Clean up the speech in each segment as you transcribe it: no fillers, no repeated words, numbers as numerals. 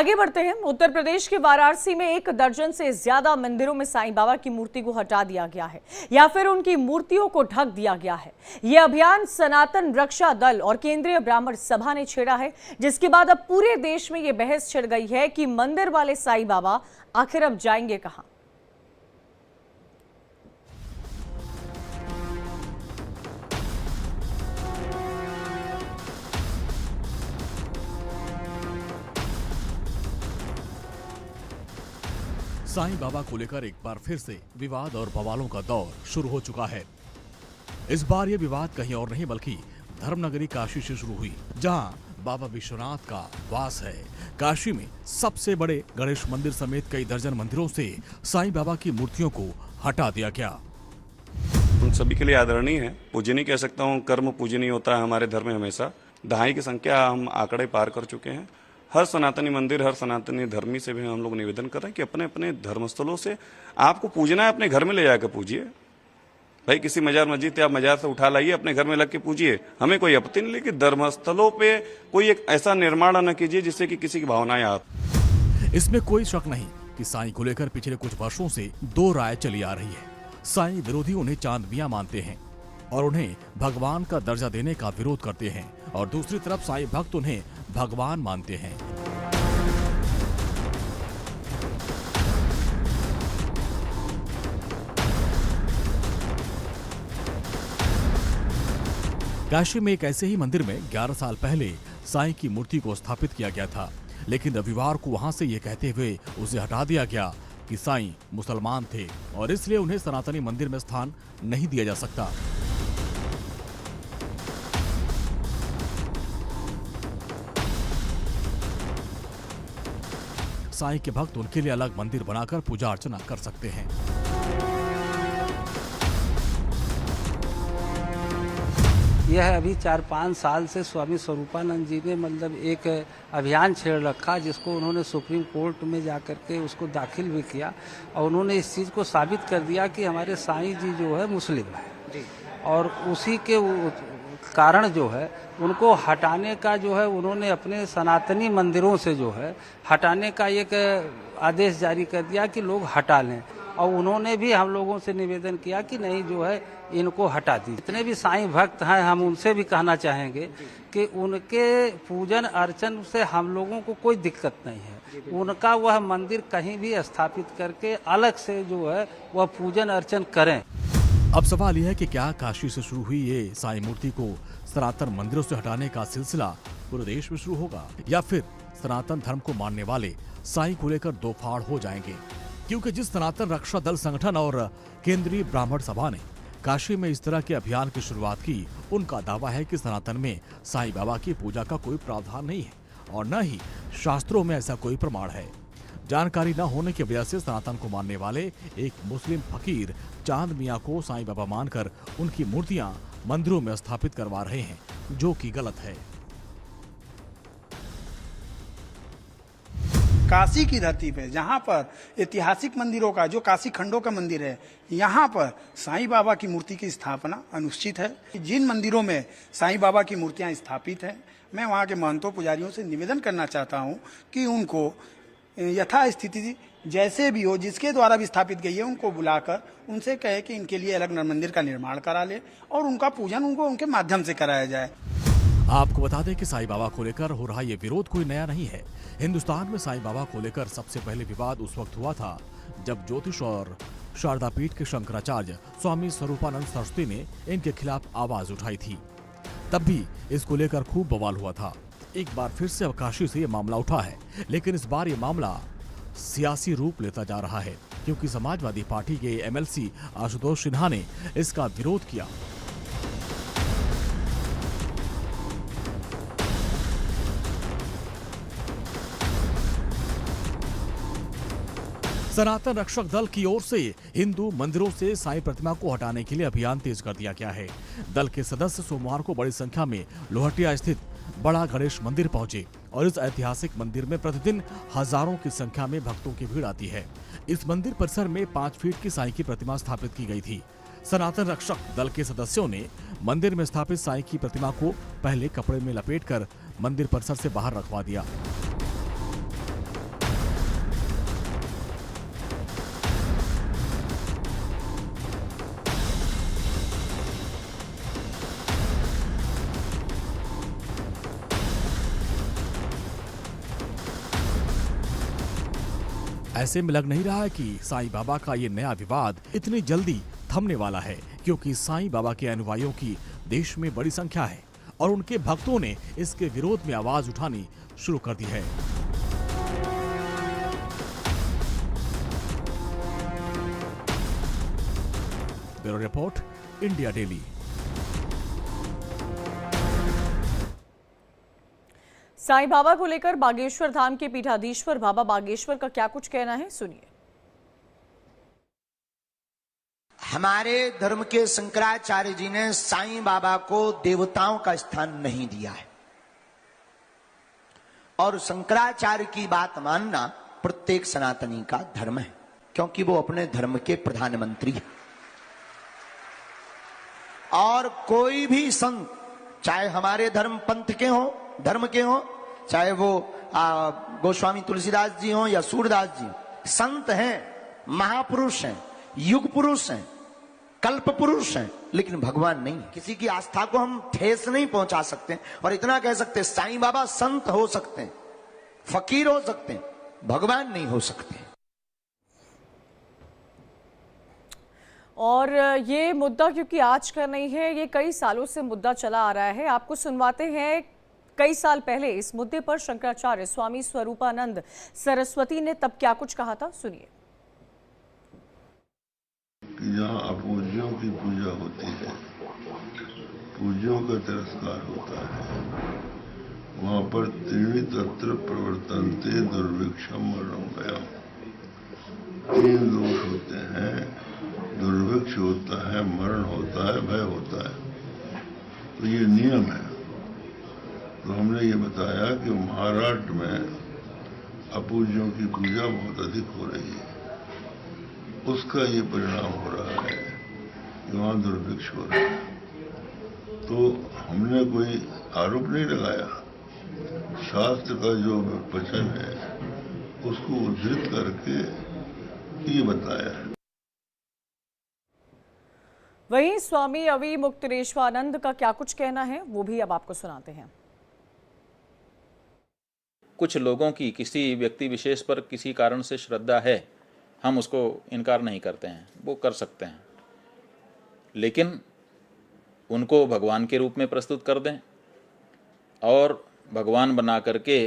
आगे बढ़ते हैं। उत्तर प्रदेश के वाराणसी में 1 दर्जन से ज्यादा मंदिरों में साईं बाबा की मूर्ति को हटा दिया गया है या फिर उनकी मूर्तियों को ढक दिया गया है। यह अभियान सनातन रक्षा दल और केंद्रीय ब्राह्मण सभा ने छेड़ा है, जिसके बाद अब पूरे देश में यह बहस छिड़ गई है कि मंदिर वाले साईं बाबा आखिर अब जाएंगे कहां। साईं बाबा को लेकर एक बार फिर से विवाद और बवालों का दौर शुरू हो चुका है। इस बार ये विवाद कहीं और नहीं बल्कि धर्मनगरी काशी से शुरू हुई, जहां बाबा विश्वनाथ का वास है। काशी में सबसे बड़े गणेश मंदिर समेत कई दर्जन मंदिरों से साईं बाबा की मूर्तियों को हटा दिया गया। उन सभी के लिए आदरणीय है, पूजनीय कह सकता हूँ। कर्म पूजनीय होता है हमारे धर्म में हमेशा। दहाई की संख्या हम आंकड़े पार कर चुके हैं। हर सनातनी मंदिर, हर सनातनी धर्मी से भी हम लोग निवेदन कर रहे हैं कि अपने अपने धर्मस्थलों से आपको पूजना है, अपने घर में ले जाकर पूजिए। भाई किसी मजार मस्जिद या मजार से उठा लाइए, अपने घर में लग के पूजिए, हमें कोई आपत्ति नहीं। लेकिन धर्मस्थलों पे कोई एक ऐसा निर्माण न कीजिए जिससे कि किसी की भावनाएं आप। इसमें कोई शक नहीं कि साईं को लेकर पिछले कुछ वर्षों से दो राय चली आ रही है। साईं विरोधी उन्हें चांद मियां मानते हैं और उन्हें भगवान का दर्जा देने का विरोध करते हैं, और दूसरी तरफ साईं भक्त उन्हें भगवान मानते हैं। काशी में एक ऐसे ही मंदिर में 11 साल पहले साईं की मूर्ति को स्थापित किया गया था, लेकिन रविवार को वहां से ये कहते हुए उसे हटा दिया गया कि साईं मुसलमान थे और इसलिए उन्हें सनातनी मंदिर में स्थान नहीं दिया जा सकता। साईं के भक्त उनके लिए अलग मंदिर बनाकर पूजा अर्चना कर सकते हैं। यह अभी 4-5 साल से स्वामी स्वरूपानंद जी ने मतलब एक अभियान छेड़ रखा, जिसको उन्होंने सुप्रीम कोर्ट में जाकर के उसको दाखिल भी किया और उन्होंने इस चीज़ को साबित कर दिया कि हमारे साईं जी जो है मुस्लिम है, और उसी के कारण जो है उनको हटाने का जो है उन्होंने अपने सनातनी मंदिरों से जो है हटाने का एक आदेश जारी कर दिया कि लोग हटा लें, और उन्होंने भी हम लोगों से निवेदन किया कि नहीं जो है इनको हटा दी। जितने भी साईं भक्त हैं हम उनसे भी कहना चाहेंगे कि उनके पूजन अर्चन से हम लोगों को कोई दिक्कत नहीं है। उनका वह मंदिर कहीं भी स्थापित करके अलग से जो है वह पूजन अर्चन करें। अब सवाल यह है कि क्या काशी से शुरू हुई ये साईं मूर्ति को सनातन मंदिरों से हटाने का सिलसिला पूरे देश में शुरू होगा, या फिर सनातन धर्म को मानने वाले साईं को लेकर दो फाड़ हो जाएंगे। क्योंकि जिस सनातन रक्षा दल संगठन और केंद्रीय ब्राह्मण सभा ने काशी में इस तरह के अभियान की शुरुआत की, उनका दावा है कि सनातन में साईं बाबा की पूजा का कोई प्रावधान नहीं है और न ही शास्त्रों में ऐसा कोई प्रमाण है। जानकारी न होने की वजह से सनातन को मानने वाले एक मुस्लिम फकीर चांद मियां को साईं बाबा मानकर उनकी मूर्तियां मंदिरों में स्थापित करवा रहे हैं, जो कि गलत है। काशी की धरती पे जहाँ पर ऐतिहासिक मंदिरों का, जो काशी खंडों का मंदिर है, यहाँ पर साईं बाबा की मूर्ति की स्थापना अनुचित है। जिन मंदिरों में साईं बाबा की मूर्तियाँ स्थापित हैं, मैं वहाँ के महंतों पुजारियों से निवेदन करना चाहता हूँ कि उनको यथास्थिति जैसे भी हो, जिसके द्वारा भी स्थापित गई है, उनको बुलाकर उनसे कहे कि इनके लिए अलग मंदिर का निर्माण करा ले और उनका पूजन उनको उनके माध्यम से कराया जाए। आपको बता दें कि साईं बाबा को लेकर हो रहा ये विरोध कोई नया नहीं है। हिंदुस्तान में साईं बाबा को लेकर सबसे पहले विवाद उस वक्त हुआ था जब ज्योतिष और शारदा पीठ के शंकराचार्य स्वामी स्वरूपानंद सरस्वती ने इनके खिलाफ आवाज उठाई थी। तब भी इसको लेकर खूब बवाल हुआ था। एक बार फिर से काशी से ये मामला उठा है, लेकिन इस बार ये मामला सियासी रूप लेता जा रहा है, क्योंकि समाजवादी पार्टी के एमएलसी आशुतोष सिन्हा ने इसका विरोध किया। सनातन रक्षक दल की ओर से हिंदू मंदिरों से साईं प्रतिमा को हटाने के लिए अभियान तेज कर दिया गया है। दल के सदस्य सोमवार को बड़ी संख्या में लोहटिया स्थित बड़ा गणेश मंदिर पहुंचे और इस ऐतिहासिक मंदिर में प्रतिदिन हजारों की संख्या में भक्तों की भीड़ आती है। इस मंदिर परिसर में 5 फीट की साईं की प्रतिमा स्थापित की गई थी। सनातन रक्षक दल के सदस्यों ने मंदिर में स्थापित साईं की प्रतिमा को पहले कपड़े में लपेटकर मंदिर परिसर से बाहर रखवा दिया। ऐसे में लग नहीं रहा है कि साईं बाबा का ये नया विवाद इतनी जल्दी थमने वाला है, क्योंकि साईं बाबा के अनुयायियों की देश में बड़ी संख्या है और उनके भक्तों ने इसके विरोध में आवाज उठानी शुरू कर दी है। Bureau report, India daily. Sai Baba को लेकर बागेश्वर धाम के पीठाधीश्वर बाबा बागेश्वर का क्या कुछ कहना है, सुनिए। हमारे धर्म के शंकराचार्य जी ने साईं बाबा को देवताओं का स्थान नहीं दिया है, और शंकराचार्य की बात मानना प्रत्येक सनातनी का धर्म है, क्योंकि वो अपने धर्म के प्रधानमंत्री हैं। और कोई भी संत, चाहे हमारे धर्म पंथ के हों, धर्म के हों, चाहे वो गोस्वामी तुलसीदास जी हों या सूरदास जी, संत हैं, महापुरुष हैं, युग पुरुष हैं, कल्प पुरुष हैं, लेकिन भगवान नहीं। किसी की आस्था को हम ठेस नहीं पहुंचा सकते, और इतना कह सकते साईं बाबा संत हो सकते हैं, फकीर हो सकते हैं, भगवान नहीं हो सकते। और ये मुद्दा क्योंकि आज का नहीं है, ये कई सालों से मुद्दा चला आ रहा है। आपको सुनवाते हैं, कई साल पहले इस मुद्दे पर शंकराचार्य स्वामी स्वरूपानंद सरस्वती ने तब क्या कुछ कहा था, सुनिए। जहाँ अपूज्यों की पूजा होती है, पूज्यों का तिरस्कार होता है, वहाँ पर त्रीणि तत्र प्रवर्तन्ते दुर्भिक्षम मरणम भयम। 3 दोष होते हैं, दुर्भिक्ष होता है, मरण होता है, भय होता है। तो ये नियम है। तो हमने ये बताया कि महाराष्ट्र में अपूज्यों की पूजा बहुत अधिक हो रही है, उसका ये परिणाम हो रहा है कि वहाँ दुर्भिक्ष हो रहा है। तो हमने कोई आरोप नहीं लगाया, शास्त्र का जो वचन है उसको उद्धृत करके ये बताया है। वहीं स्वामी अवि मुक्तेश्वरानंद का क्या कुछ कहना है, वो भी अब आपको सुनाते हैं। कुछ लोगों की किसी व्यक्ति विशेष पर किसी कारण से श्रद्धा है, हम उसको इनकार नहीं करते हैं, वो कर सकते हैं, लेकिन उनको भगवान के रूप में प्रस्तुत कर दें और भगवान बना करके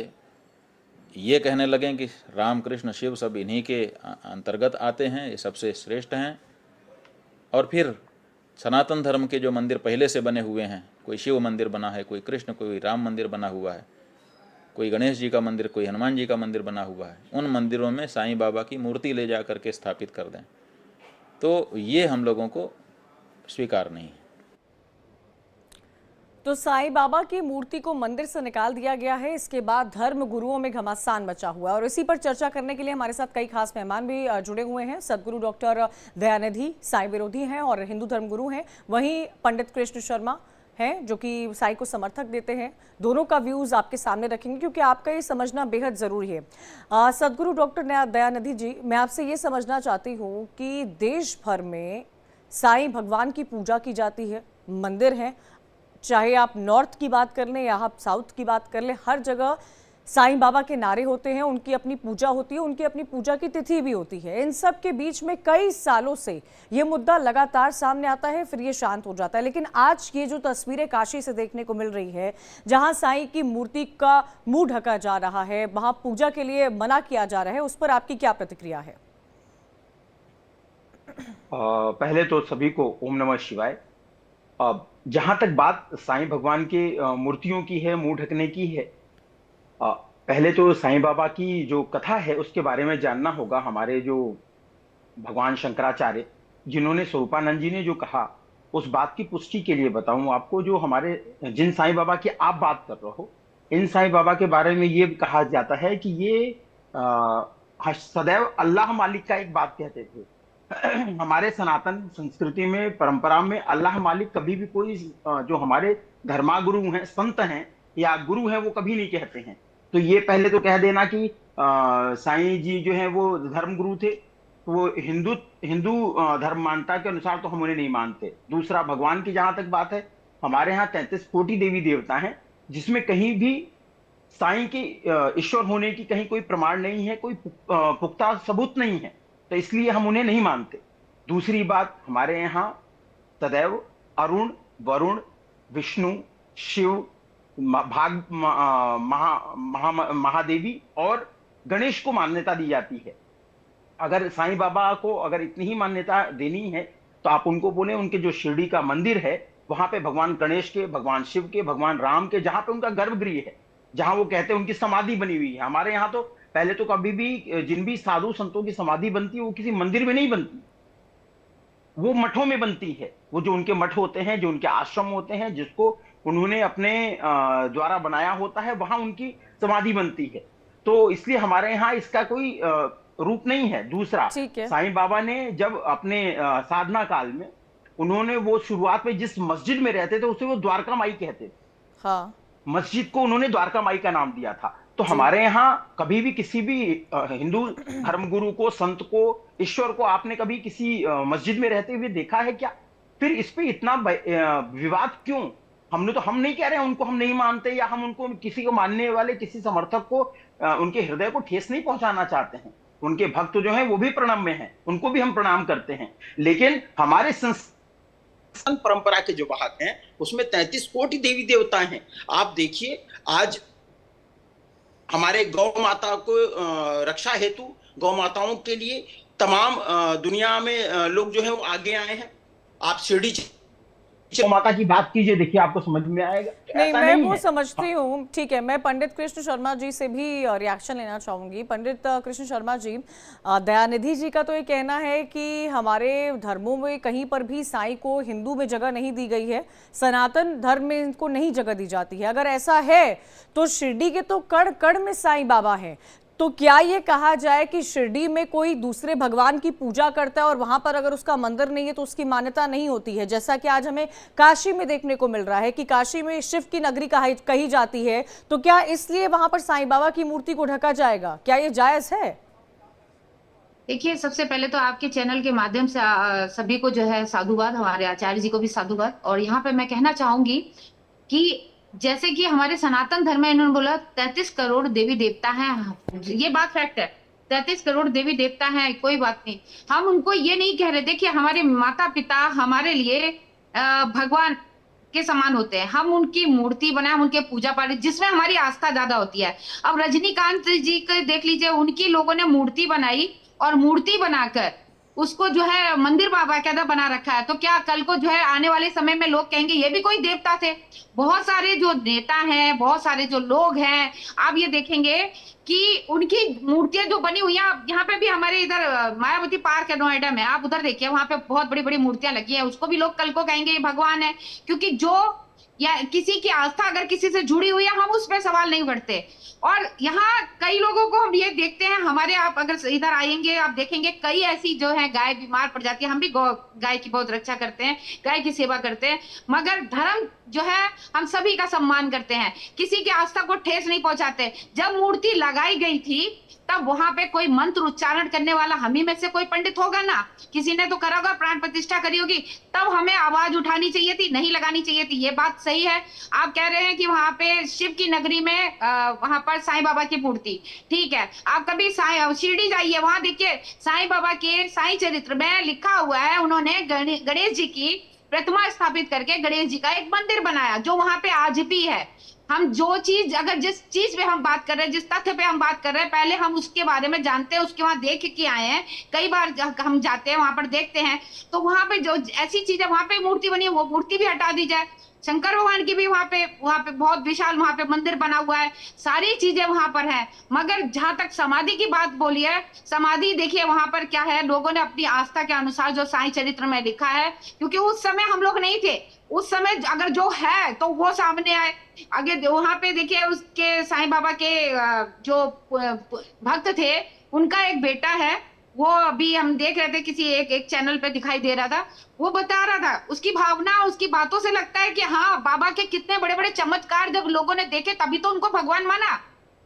ये कहने लगें कि राम कृष्ण शिव सब इन्हीं के अंतर्गत आते हैं, ये सबसे श्रेष्ठ हैं। और फिर सनातन धर्म के जो मंदिर पहले से बने हुए हैं, कोई शिव मंदिर बना है, कोई कृष्ण, कोई राम मंदिर बना हुआ है, कोई गणेश जी का मंदिर, कोई हनुमान जी का मंदिर बना हुआ है, उन मंदिरों में साईं बाबा की मूर्ति ले जा करके स्थापित कर दें, तो ये हम लोगों को स्वीकार नहीं है। तो साईं बाबा की मूर्ति को मंदिर से निकाल दिया गया है, इसके बाद धर्म गुरुओं में घमासान मचा हुआ है, और इसी पर चर्चा करने के लिए हमारे साथ कई खास मेहमान भी जुड़े हुए हैं। सदगुरु डॉक्टर दयानिधि साईं विरोधी हैं और हिंदू धर्म गुरु हैं, वहीं पंडित कृष्ण शर्मा हैं जो कि साईं को समर्थक देते हैं। दोनों का व्यूज आपके सामने रखेंगे क्योंकि आपका ये समझना बेहद जरूरी है। सदगुरु डॉक्टर दयानिधि जी, मैं आपसे ये समझना चाहती हूँ कि देश भर में साईं भगवान की पूजा की जाती है, मंदिर हैं, चाहे आप नॉर्थ की बात कर लें या आप साउथ की बात कर लें, हर जगह साईं बाबा के नारे होते हैं, उनकी अपनी पूजा होती है, उनकी अपनी पूजा की तिथि भी होती है। इन सब के बीच में कई सालों से ये मुद्दा लगातार सामने आता है, फिर ये शांत हो जाता है। लेकिन आज ये जो तस्वीरें काशी से देखने को मिल रही है, जहां साईं की मूर्ति का मुंह ढका जा रहा है, वहां पूजा के लिए मना किया जा रहा है, उस पर आपकी क्या प्रतिक्रिया है? पहले तो सभी को ओम नमः शिवाय। जहां तक बात साईं भगवान के मूर्तियों की है, मुंह ढकने की है, पहले तो साईं बाबा की जो कथा है उसके बारे में जानना होगा। हमारे जो भगवान शंकराचार्य जिन्होंने स्वरूपानंद जी ने जो कहा, उस बात की पुष्टि के लिए बताऊं आपको, जो हमारे जिन साईं बाबा की आप बात कर रहे हो, इन साईं बाबा के बारे में ये कहा जाता है कि ये सदैव अल्लाह मालिक का एक बात कहते थे। हमारे सनातन संस्कृति में, परंपरा में अल्लाह मालिक कभी भी कोई जो हमारे धर्मागुरु हैं, संत हैं या गुरु हैं, वो कभी नहीं कहते हैं। तो ये पहले तो कह देना कि साईं जी जो है वो धर्म गुरु थे, तो वो हिंदू धर्म मान्यता के अनुसार तो हम उन्हें नहीं मानते। दूसरा, भगवान की जहां तक बात है, हमारे यहाँ 33 कोटि देवी देवता हैं, जिसमें कहीं भी साईं के ईश्वर होने की कहीं कोई प्रमाण नहीं है, कोई पुख्ता सबूत नहीं है, तो इसलिए हम उन्हें नहीं मानते। दूसरी बात, हमारे यहाँ सदैव अरुण, वरुण, विष्णु, शिव, महादेवी और गणेश को मान्यता दी जाती है। अगर साईं बाबा को अगर इतनी ही मान्यता देनी है तो आप उनको बोले, उनके जो शिरडी का मंदिर है वहां पे भगवान गणेश के, भगवान शिव के, भगवान राम के, जहां पे उनका गर्भगृह है, जहां वो कहते हैं उनकी समाधि बनी हुई है। हमारे यहाँ तो पहले तो कभी भी जिन भी साधु संतों की समाधि बनती है वो किसी मंदिर में नहीं बनती, वो मठों में बनती है। वो जो उनके मठ होते हैं, जो उनके आश्रम होते हैं, जिसको उन्होंने अपने द्वारा बनाया होता है, वहां उनकी समाधि बनती है। तो इसलिए हमारे यहाँ इसका कोई रूप नहीं है। दूसरा, साईं बाबा ने जब अपने साधना काल में उन्होंने वो शुरुआत में जिस मस्जिद में रहते थे उसे वो द्वारका माई कहते थे। हाँ। मस्जिद को उन्होंने द्वारका माई का नाम दिया था। तो हमारे यहाँ कभी भी किसी भी हिंदू धर्मगुरु को, संत को, ईश्वर को आपने कभी किसी मस्जिद में रहते हुए देखा है क्या? फिर इस पे इतना विवाद क्यों? हम नहीं कह रहे हैं उनको हम नहीं मानते, या हम उनको, किसी को मानने वाले किसी समर्थक को उनके हृदय को ठेस नहीं पहुंचाना चाहते हैं। उनके भक्त जो हैं वो भी प्रणाम में हैं, उनको भी हम प्रणाम करते हैं। लेकिन हमारे संत परंपरा के जो वाहक हैं उसमें 33 कोटि देवी देवता हैं। आप देखिए, आज हमारे गौ माता को रक्षा हेतु, गौ माताओं के लिए तमाम दुनिया में लोग जो है वो आगे आए हैं। आप शिरडी माता की बात कीजिए, देखिए आपको समझ में आएगा। नहीं, मैं वो समझती हूँ। ठीक है, मैं पंडित कृष्ण शर्मा जी से भी रिएक्शन लेना चाहूंगी। पंडित कृष्ण शर्मा जी, दयानिधि जी का तो ये कहना है कि हमारे धर्मों में कहीं पर भी साईं को हिंदू में जगह नहीं दी गई है, सनातन धर्म में इनको नहीं जगह दी जाती है। अगर ऐसा है तो शिरडी के तो कण कण में साईं बाबा है, तो क्या ये कहा जाए कि शिरडी में कोई दूसरे भगवान की पूजा करता है और वहां पर अगर उसका मंदिर नहीं है तो उसकी मान्यता नहीं होती है? जैसा कि आज हमें काशी में देखने को मिल रहा है कि काशी में शिव की नगरी कही जाती है, तो क्या इसलिए वहां पर साईं बाबा की मूर्ति को ढका जाएगा? क्या ये जायज है? देखिए, सबसे पहले तो आपके चैनल के माध्यम से सभी को जो है साधुवाद, हमारे आचार्य जी को भी साधुवाद। और यहाँ पे मैं कहना चाहूंगी कि जैसे कि हमारे सनातन धर्म में इन्होंने बोला 33 करोड़ देवी देवता हैं, ये बात फैक्ट है। 33 करोड़ देवी देवता हैं, कोई बात नहीं, हम उनको ये नहीं कह रहे। देखिए, हमारे माता पिता हमारे लिए भगवान के समान होते हैं। हम उनकी मूर्ति बनाए, उनके पूजा पाठ जिसमें हमारी आस्था ज्यादा होती है। अब रजनीकांत जी को देख लीजिए, उनकी लोगों ने मूर्ति बनाई और मूर्ति बनाकर उसको जो है मंदिर बाबा कहता बना रखा है। तो क्या कल को जो है आने वाले समय में लोग कहेंगे ये भी कोई देवता थे? बहुत सारे जो नेता हैं, बहुत सारे जो लोग हैं, आप ये देखेंगे कि उनकी मूर्तियां जो बनी हुई हैं, यहाँ पे भी हमारे इधर मायावती पार्क है नोएडा में, आप उधर देखिए, वहां पे बहुत बड़ी बड़ी मूर्तियां लगी हैं। उसको भी लोग कल को कहेंगे ये भगवान है, क्योंकि जो या किसी की आस्था अगर किसी से जुड़ी हुई है, हम उस पर सवाल नहीं करते। और यहाँ कई लोगों को हम ये देखते हैं, हमारे आप अगर इधर आएंगे आप देखेंगे कई ऐसी जो है गाय बीमार पड़ जाती है। हम भी गाय की बहुत रक्षा करते हैं, गाय की सेवा करते हैं, मगर धर्म जो है हम सभी का सम्मान करते हैं, किसी की आस्था को ठेस नहीं पहुंचाते। जब मूर्ति लगाई गई थी तब वहां पे कोई मंत्र उच्चारण करने वाला हम ही में से कोई पंडित होगा ना, किसी ने तो करा होगा, प्राण प्रतिष्ठा करी होगी, तब हमें आवाज उठानी चाहिए थी, नहीं लगानी चाहिए थी। ये बात सही है। आप कह रहे हैं कि वहां पे शिव की नगरी में वहां पर साईं बाबा की मूर्ति, ठीक है, आप कभी शिरडी जाइए, वहां देखिए साईं बाबा के साईं चरित्र में लिखा हुआ है, उन्होंने गणेश जी की प्रतिमा स्थापित करके गणेश जी का एक मंदिर बनाया, जो वहां पे आज भी है। हम जो चीज, अगर जिस चीज पे हम बात कर रहे हैं, जिस तथ्य पे हम बात कर रहे हैं, पहले हम उसके बारे में जानते हैं, उसके वहां देख के आए हैं। कई बार हम जाते हैं वहां पर देखते हैं, तो वहां पे जो ऐसी चीजें, वहां पे मूर्ति बनी है, वो मूर्ति भी हटा दी जाए। शंकर भगवान की भी वहां पे बहुत विशाल वहां पे मंदिर बना हुआ है, सारी चीजें वहां पर है। मगर जहां तक समाधि की बात बोली है, समाधि देखिए वहां पर क्या है, लोगों ने अपनी आस्था के अनुसार जो साईं चरित्र में लिखा है, क्योंकि उस समय हम लोग नहीं थे, उस समय अगर जो है तो वो सामने आए। आगे वहां पे देखिए, उसके साईं बाबा के जो भक्त थे, उनका एक बेटा है, वो अभी हम देख रहे थे, किसी एक चैनल पे दिखाई दे रहा था, वो बता रहा था, उसकी भावना, उसकी बातों से लगता है कि हाँ, बाबा के कितने बड़े बड़े चमत्कार जब लोगों ने देखे तभी तो उनको भगवान माना।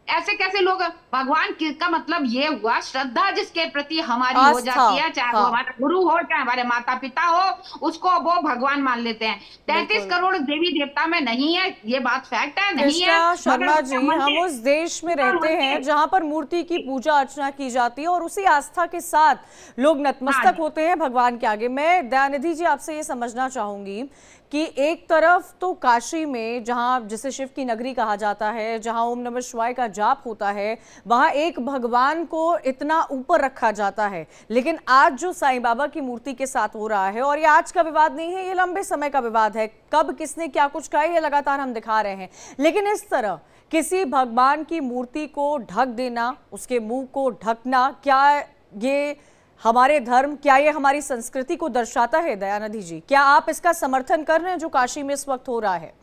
ऐसे कैसे लोग, भगवान का मतलब ये हुआ श्रद्धा जिसके प्रति हमारी हो आस्था, जाती है, चाहे वो हाँ। हमारा गुरु हो चाहे हमारे माता पिता हो, उसको वो भगवान मान लेते हैं। 33 बिल्कुल। करोड़ देवी देवता में नहीं है, ये बात फैक्ट है, नहीं है। कृष्णा शर्मा जी, मगर हम उस देश में रहते हैं जहां पर मूर्ति की पूजा अर्चना की जाती है और उसी आस्था के साथ लोग नतमस्तक होते हैं भगवान के आगे। मैं दयानिधि जी आपसे ये समझना चाहूंगी कि एक तरफ तो काशी में, जहां जिसे शिव की नगरी कहा जाता है, जहां ओम नमः शिवाय का जाप होता है, वहां एक भगवान को इतना ऊपर रखा जाता है, लेकिन आज जो साईं बाबा की मूर्ति के साथ हो रहा है, और ये आज का विवाद नहीं है, ये लंबे समय का विवाद है, कब किसने क्या कुछ कहा ये लगातार हम दिखा रहे हैं, लेकिन इस तरह किसी भगवान की मूर्ति को ढक देना, उसके मुंह को ढकना, क्या ये हमारे धर्म, क्या ये हमारी संस्कृति को दर्शाता है? दयानिधि जी, क्या आप इसका समर्थन कर रहे हैं जो काशी में इस वक्त हो रहा है?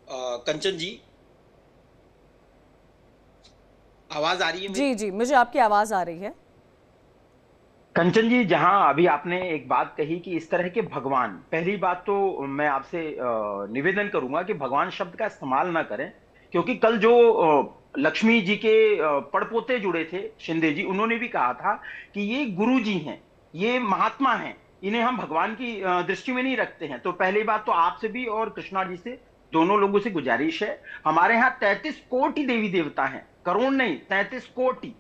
कंचन जी, आवाज आ रही है मेरी? जी जी, मुझे आपकी आवाज आ रही है। कंचन जी, जहां अभी आपने एक बात कही कि इस तरह के भगवान, पहली बात तो मैं आपसे निवेदन करूंगा कि भगवान शब्द का इस्तेमाल ना करें, क्योंकि कल जो लक्ष्मी जी के पड़पोते जुड़े थे शिंदे जी, उन्होंने भी कहा था कि ये गुरु जी हैं, ये महात्मा हैं, इन्हें हम भगवान की दृष्टि में नहीं रखते हैं। तो पहली बात तो आपसे भी और कृष्णा जी से, दोनों लोगों से गुजारिश है, हमारे यहाँ 33 कोटि देवी देवता हैं, करोड़ नहीं 33 कोटि,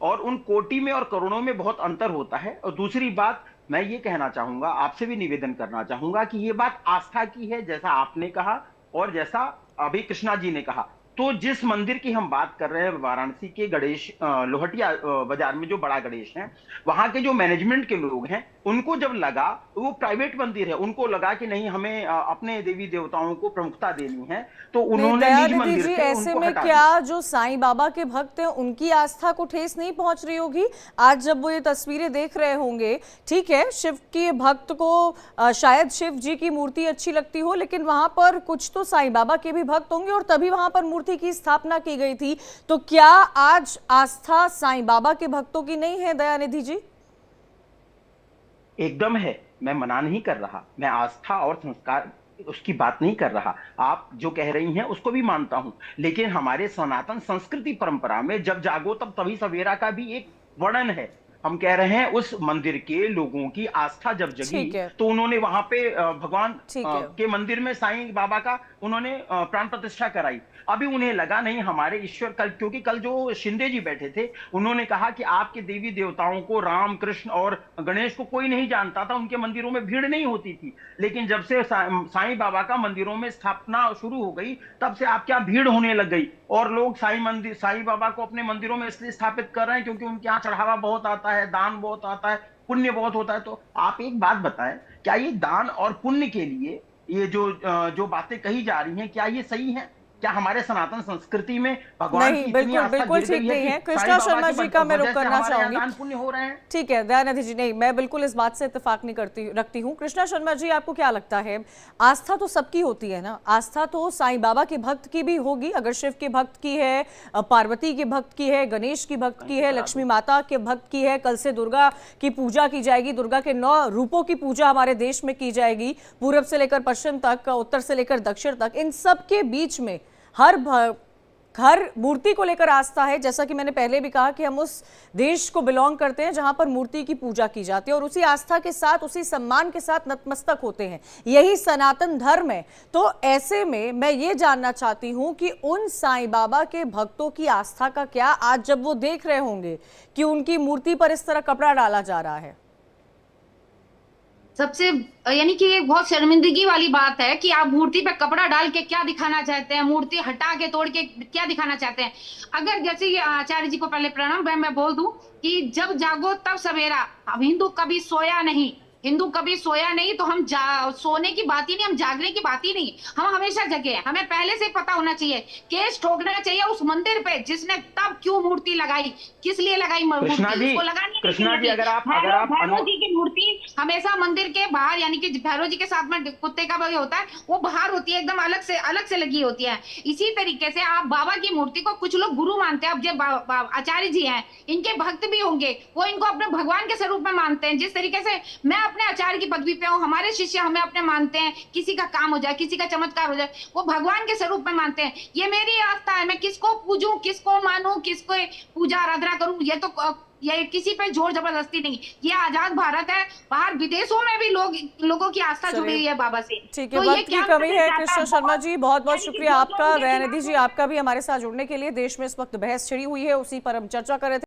और उन कोटि में और करोड़ों में बहुत अंतर होता है। और दूसरी बात मैं ये कहना चाहूंगा, आपसे भी निवेदन करना चाहूंगा कि ये बात आस्था की है, जैसा आपने कहा और जैसा अभी कृष्णा जी ने कहा। तो जिस मंदिर की हम बात कर रहे हैं, वाराणसी के गणेश लोहटिया बाजार में जो बड़ा गणेश है, वहां के जो मैनेजमेंट के लोग हैं, उनको जब लगा, वो प्राइवेट मंदिर है, उनको लगा कि नहीं हमें अपने देवी देवताओं को प्रमुखता देनी है, तो उन्होंने निज मंदिर से ऐसे उनको में हटा क्या जो साईं बाबा के भक्त हैं उनकी आस्था को ठेस नहीं पहुंच रही होगी? आज जब वो ये तस्वीरें देख रहे होंगे, ठीक है, शिव के भक्त को शायद शिव जी की मूर्ति अच्छी लगती हो, लेकिन वहां पर कुछ तो साईं बाबा के भी भक्त होंगे और तभी वहां पर मूर्ति की स्थापना की गई थी। तो क्या आज आस्था साईं बाबा के भक्तों की नहीं है दयानिधि जी? एकदम है, मैं मना नहीं कर रहा, मैं आस्था और संस्कार उसकी बात नहीं कर रहा, आप जो कह रही हैं उसको भी मानता हूं, लेकिन हमारे सनातन संस्कृति परंपरा में जब जागो तब तभी सवेरा का भी एक वर्णन है। हम कह रहे हैं उस मंदिर के लोगों की आस्था जब जगी तो उन्होंने वहां पे भगवान के मंदिर में साईं बाबा का उन्होंने प्राण प्रतिष्ठा कराई। अभी उन्हें लगा नहीं हमारे ईश्वर, कल क्योंकि कल जो शिंदे जी बैठे थे उन्होंने कहा कि आपके देवी देवताओं को, राम कृष्ण और गणेश को कोई नहीं जानता था, उनके मंदिरों में भीड़ नहीं होती थी, लेकिन जब से साईं बाबा का मंदिरों में स्थापना शुरू हो गई तब से आपके यहाँ भीड़ होने लग गई, और लोग साईं बाबा को अपने मंदिरों में इसलिए स्थापित कर रहे हैं क्योंकि उनके यहाँ चढ़ावा बहुत आता है, दान बहुत आता है, पुण्य बहुत होता है। तो आप एक बात बताएं, क्या ये दान और पुण्य के लिए ये जो बातें कही जा रही हैं, क्या ये सही है? क्या हमारे सनातन संस्कृति में भगवान नहीं, बिल्कुल ठीक नहीं है। कृष्णा शर्मा जी का मैं रुख करना चाहूंगी। ठीक है दयानिधि जी, नहीं, मैं बिल्कुल इस बात से इत्तेफाक नहीं रखती हूँ। कृष्णा शर्मा जी, आपको क्या लगता है, आस्था तो सबकी होती है ना? आस्था तो साईं बाबा के भक्त की भी होगी, अगर शिव के भक्त की है, पार्वती के भक्त की है, गणेश की भक्त की है, लक्ष्मी माता के भक्त की है, कल से दुर्गा की पूजा की जाएगी, दुर्गा के 9 रूपों की पूजा हमारे देश में की जाएगी, पूरब से लेकर पश्चिम तक, उत्तर से लेकर दक्षिण तक। इन सब के बीच में हर मूर्ति को लेकर आस्था है। जैसा कि मैंने पहले भी कहा कि हम उस देश को बिलोंग करते हैं जहां पर मूर्ति की पूजा की जाती है और उसी आस्था के साथ, उसी सम्मान के साथ नतमस्तक होते हैं, यही सनातन धर्म है। तो ऐसे में मैं ये जानना चाहती हूं कि उन साईं बाबा के भक्तों की आस्था का क्या, आज जब वो देख रहे होंगे कि उनकी मूर्ति पर इस तरह कपड़ा डाला जा रहा है? सबसे यानी कि ये बहुत शर्मिंदगी वाली बात है कि आप मूर्ति पे कपड़ा डाल के क्या दिखाना चाहते हैं, मूर्ति हटा के तोड़ के क्या दिखाना चाहते हैं? अगर जैसे आचार्य जी को पहले प्रणाम, मैं बोल दूं कि जब जागो तब सवेरा, अब हिंदू कभी सोया नहीं, हिंदू कभी सोया नहीं, तो हम सोने की बात ही नहीं, हम जागने की बात ही नहीं, हम हमेशा जगे हैं। हमें पहले से पता होना चाहिए, केस ठोकना चाहिए उस मंदिर पे जिसने तब क्यों मूर्ति लगाई, किस लिए लगाई मूर्ति, उसको लगानी। कृष्णा जी, अगर आप भैरव जी की मूर्ति हमेशा मंदिर के बाहर, यानी कि भैरव जी के साथ में कुत्ते का भी होता है, वो बाहर होती है, एकदम अलग से लगी होती है। इसी तरीके से आप बाबा की मूर्ति को कुछ लोग गुरु मानते हैं, अब जब आचार्य जी हैं, इनके भक्त भी होंगे, वो इनको अपने भगवान के स्वरूप में मानते हैं। जिस तरीके से मैं अपने आचार्य की पदवी पे हो, हमारे शिष्य हमें अपने मानते हैं, किसी का काम हो जाए, किसी का चमत्कार हो जाए, वो भगवान के स्वरूप में मानते हैं। ये मेरी आस्था है, मैं किसको पूजूं, किसको मानूं, किसको पूजा आराधना करूं, ये किसी पे जोर जबरदस्ती नहीं। ये आजाद भारत है, बाहर विदेशों में भी लोगों की आस्था जुड़ी हुई है बाबा से। ठीक है, वक्त की कमी है। कृष्ण शर्मा जी, बहुत बहुत शुक्रिया आपका। दयानिधि जी, आपका भी हमारे साथ जुड़ने के लिए। देश में इस वक्त बहस छिड़ी हुई है, उसी पर हम चर्चा कर रहे थे।